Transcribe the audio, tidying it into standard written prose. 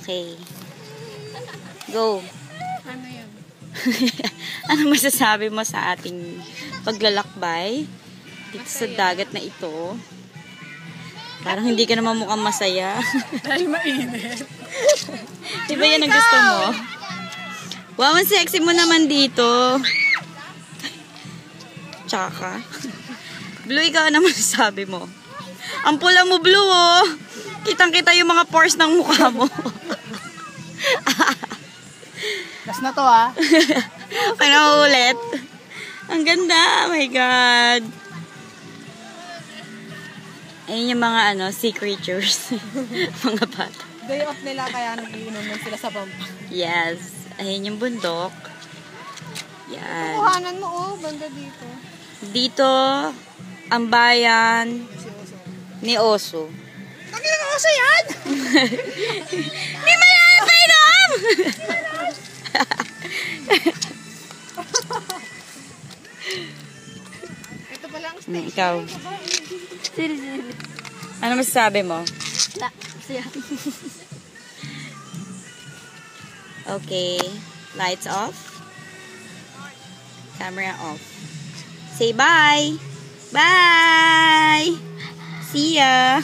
Okay. Go. Ano yan? Ano masasabi mo sa ating paglalakbay dito sa dagat na ito? Parang hindi ka naman mukhang masaya. Dahil mainit. Diba yan ang gusto mo? Wow, ang sexy mo naman dito. Tsaka. Blue, ikaw naman sabi mo. Ang pula mo, Blue, oh. Kitang-kita yung mga pores ng mukha mo. Last na to, ah. Ano ulit? Ang ganda. Oh my God. Ayun yung mga sea creatures. Mga bata. Day off nila kaya nagiinom sila sa bamba. Yes. Ayun yung bundok. Yan. Kuhanan mo, oh. Banda dito. Dito, ang bayan ni Oso. Bakit ang oso yan? Di malalang pa inom! Ito pala ang station. Ikaw. Ano masasabi mo? Wala. Siya. Okay. Lights off. Camera off. Say bye! Bye! See ya!